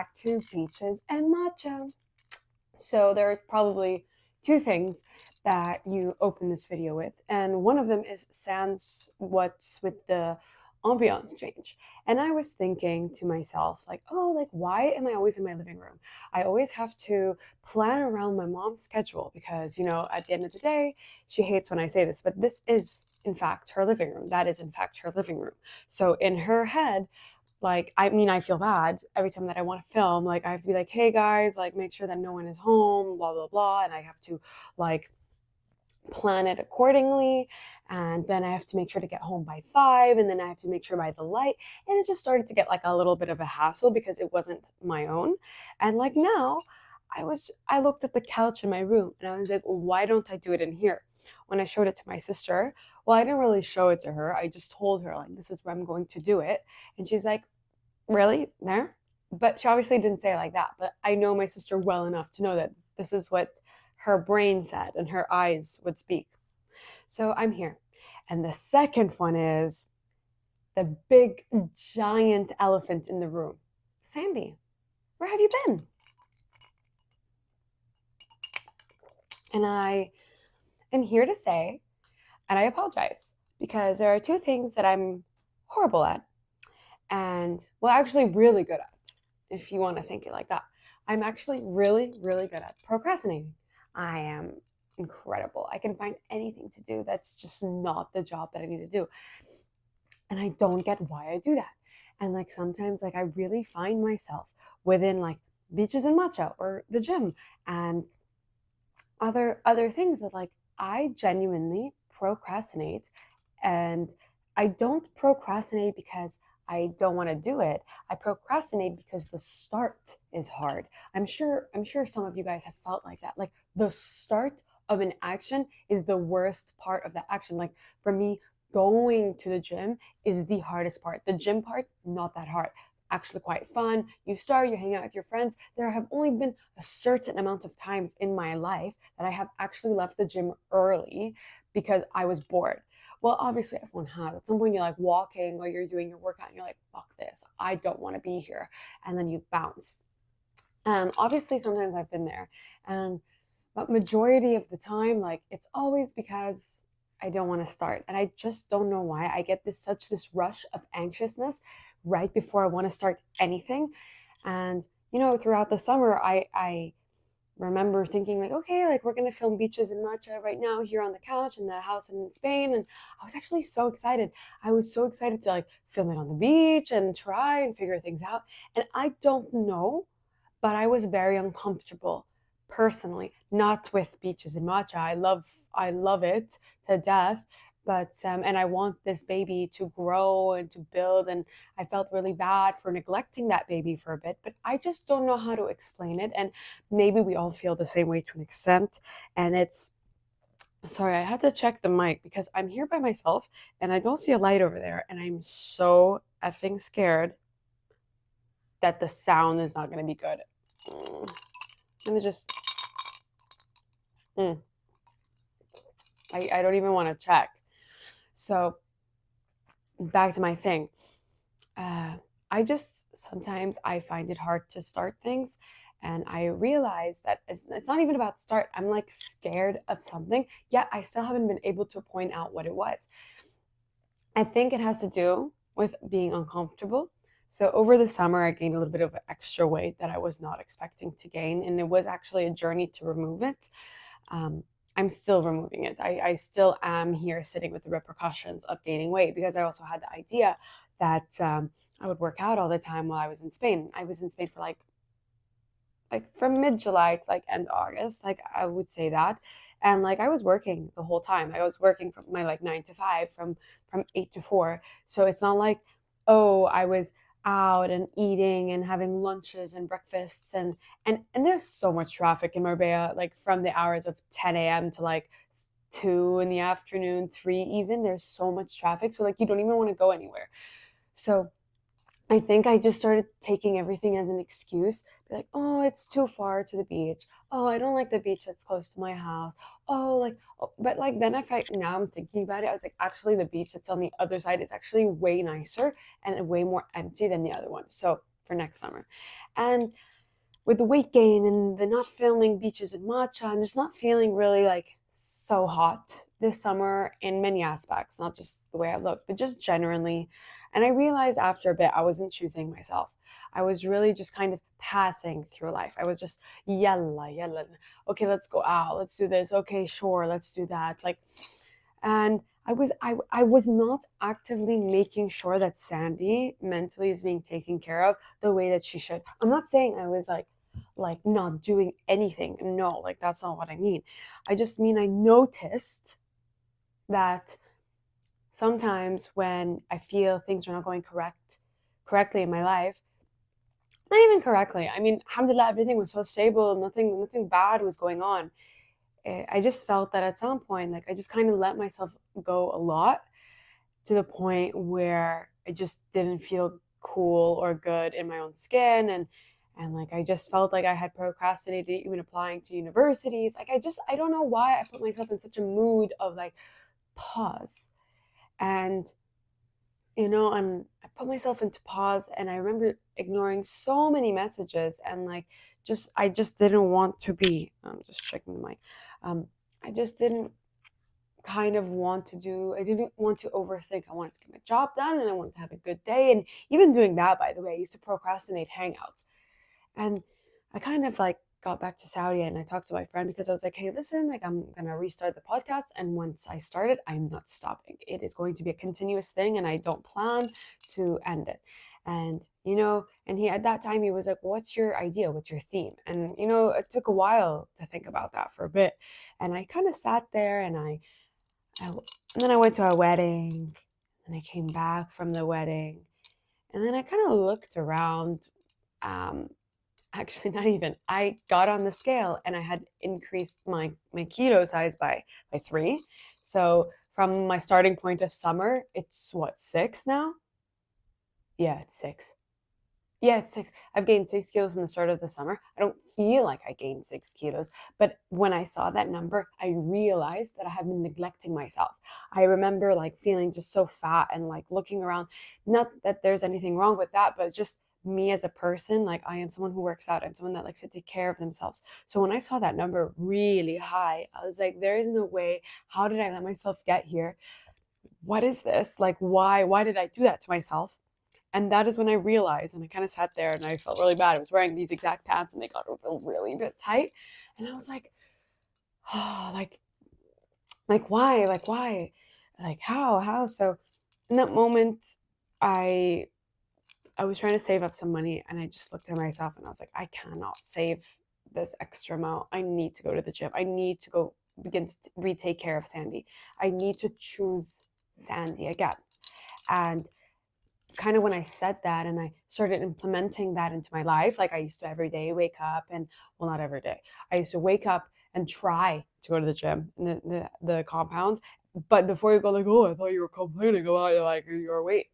back to peaches and matcha. So there are probably two things that you open this video with, and one of them is sans what's with the ambiance change. And I was thinking to myself, like, oh, like, why am I always in my living room? I always have to plan around my mom's schedule because, at the end of the day, she hates when I say this, but this is in fact her living room. That is in fact her living room. So in her head, like, I mean, I feel bad every time that I want to film. Like, I have to be like, hey guys, like, make sure that no one is home, blah, blah, blah. And I have to, like, plan it accordingly. And then I have to make sure to get home by 5. And then I have to make sure by the light. And it just started to get like a little bit of a hassle because it wasn't my own. And like now, I looked at the couch in my room and I was like, why don't I do it in here? When I showed it to my sister, well, I didn't really show it to her. I just told her, like, this is where I'm going to do it. And she's like, really? There? But she obviously didn't say it like that. But I know my sister well enough to know that this is what her brain said and her eyes would speak. So I'm here. And the second one is the big, giant elephant in the room. Sandy, where have you been? And I am here to say, and I apologize, because there are two things that I'm horrible at. And, well, actually really good at, if you want to think it like that. I'm actually really, really good at procrastinating. I am incredible. I can find anything to do that's just not the job that I need to do. And I don't get why I do that. And like sometimes like I really find myself within like beaches and matcha or the gym and other things that like I genuinely procrastinate. And I don't procrastinate because I don't want to do it. I procrastinate because the start is hard. I'm sure some of you guys have felt like that. Like the start of an action is the worst part of the action. Like for me, going to the gym is the hardest part. The gym part, not that hard. Actually quite fun. You start, you hang out with your friends. There have only been a certain amount of times in my life that I have actually left the gym early because I was bored. Well, obviously everyone has. At some point you're like walking or you're doing your workout and you're like, fuck this, I don't want to be here. And then you bounce. And obviously sometimes I've been there. But majority of the time, like it's always because I don't want to start. And I just don't know why. I get this rush of anxiousness right before I want to start anything. And throughout the summer, I remember thinking like, okay, like we're gonna film beaches in Matcha right now here on the couch in the house in Spain. And I was actually so excited. I was so excited to like film it on the beach and try and figure things out. And I don't know, but I was very uncomfortable personally, not with beaches in Matcha. I love it to death. But and I want this baby to grow and to build, and I felt really bad for neglecting that baby for a bit, but I just don't know how to explain it. And maybe we all feel the same way to an extent. And it's sorry, I had to check the mic because I'm here by myself and I don't see a light over there, and I'm so effing scared that the sound is not going to be good. Let me just I don't even want to check. So back to my thing. I just sometimes I find it hard to start things, and I realize that it's not even about start. I'm like scared of something, yet I still haven't been able to point out what it was. I think it has to do with being uncomfortable. So over the summer, I gained a little bit of extra weight that I was not expecting to gain, and it was actually a journey to remove it. I'm still removing it. I still am here sitting with the repercussions of gaining weight because I also had the idea that I would work out all the time while I was in Spain. I was in Spain for like from mid-July to like end August, like I would say that. And like I was working the whole time. I was working from my like 9 to 5, from 8 to 4. So it's not like, oh, I was out and eating and having lunches and breakfasts and there's so much traffic in Marbella, like from the hours of 10 a.m. to like 2 in the afternoon, 3 even. There's so much traffic. So like you don't even want to go anywhere. So I think I just started taking everything as an excuse. Be like, oh, it's too far to the beach. Oh, I don't like the beach that's close to my house. Oh, like, oh. But like then now I'm thinking about it, I was like, actually the beach that's on the other side is actually way nicer and way more empty than the other one. So for next summer. And with the weight gain and the not filming beaches and matcha and just not feeling really like so hot this summer in many aspects, not just the way I look, but just generally. And I realized after a bit I wasn't choosing myself. I was really just kind of passing through life. I was just yalla yalla. Okay, let's go out. Let's do this. Okay, sure, let's do that. Like, and I was not actively making sure that Sandy mentally is being taken care of the way that she should. I'm not saying I was like not doing anything. No, like that's not what I mean. I just mean I noticed that sometimes when I feel things are not going correctly in my life, not even correctly. I mean, alhamdulillah, everything was so stable, nothing bad was going on. I just felt that at some point, like I just kind of let myself go a lot to the point where I just didn't feel cool or good in my own skin, and like I just felt like I had procrastinated even applying to universities. Like I don't know why I put myself in such a mood of like pause. And and I put myself into pause, and I remember ignoring so many messages, and like I just didn't want to be. I'm just checking the mic. I just didn't kind of want to do. I didn't want to overthink. I wanted to get my job done, and I wanted to have a good day. And even doing that, by the way, I used to procrastinate hangouts. And I kind of like got back to Saudi, and I talked to my friend because I was like, hey, listen, like I'm going to restart the podcast. And once I start it, I'm not stopping. It is going to be a continuous thing, and I don't plan to end it. And, and he at that time, he was like, what's your idea? What's your theme? And, it took a while to think about that for a bit. And I kind of sat there and then I went to a wedding, and I came back from the wedding, and then I kind of looked around. Actually, not even. I got on the scale, and I had increased my keto size by 3. So from my starting point of summer, it's what, 6 now? Yeah, it's 6. Yeah, it's 6. I've gained 6 kilos from the start of the summer. I don't feel like I gained 6 kilos, but when I saw that number, I realized that I have been neglecting myself. I remember like feeling just so fat and like looking around. Not that there's anything wrong with that, but just me as a person, like I am someone who works out. I'm someone that likes to take care of themselves. So when I saw that number really high, I was like, there is no way. How did I let myself get here? What is this? Like, why did I do that to myself? And that is when I realized, and I kind of sat there and I felt really bad. I was wearing these exact pants and they got really bit tight. And I was like, oh, why? Like, why? Like, how? So in that moment, I was trying to save up some money, and I just looked at myself and I was like, I cannot save this extra amount. I need to go to the gym. I need to go begin to retake care of Sandy. I need to choose Sandy again. And kind of when I said that and I started implementing that into my life, like I used to every day wake up and, well, not every day. I used to wake up and try to go to the gym in the compound. But before you go like, oh, I thought you were complaining about your weight.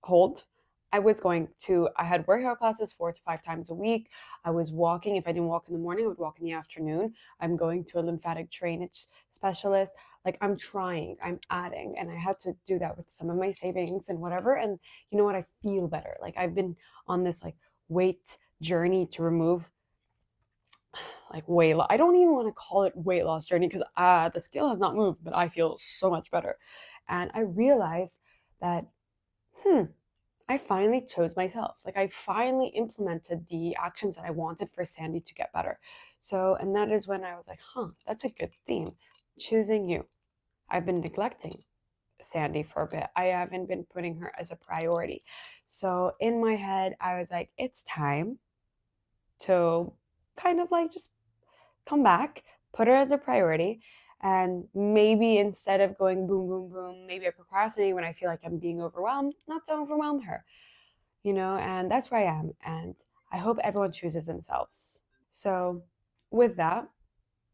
Hold. I had workout classes 4 to 5 times a week. I was walking. If I didn't walk in the morning, I would walk in the afternoon. I'm going to a lymphatic drainage specialist. Like I'm trying, I'm adding, and I had to do that with some of my savings and whatever. And you know what? I feel better. Like I've been on this like weight journey to remove like weight loss. I don't even want to call it weight loss journey because the scale has not moved, but I feel so much better. And I realized that, I finally chose myself. Like I finally implemented the actions that I wanted for Sandy to get better. So, and that is when I was like, that's a good theme. Choosing you. I've been neglecting Sandy for a bit. I haven't been putting her as a priority. So in my head, I was like, it's time to kind of like just come back, put her as a priority. And maybe instead of going boom, boom, boom, maybe I procrastinate when I feel like I'm being overwhelmed, not to overwhelm her, and that's where I am. And I hope everyone chooses themselves. So with that,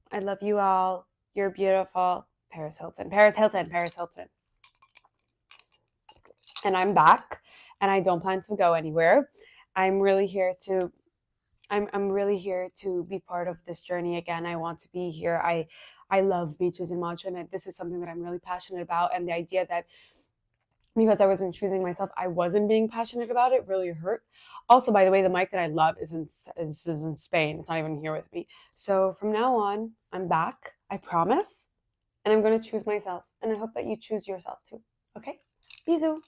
I love you all. You're beautiful. Paris Hilton, Paris Hilton, Paris Hilton. And I'm back, and I don't plan to go anywhere. I'm really here to be part of this journey again. I want to be here. I love beaches and matcha, and this is something that I'm really passionate about. And the idea that because I wasn't choosing myself. I wasn't being passionate about it. Really hurt. Also, by the way, the mic that I love is in Spain. It's not even here with me. So from now on, I'm back. I promise. And I'm going to choose myself. And I hope that you choose yourself too. Okay? Bisous.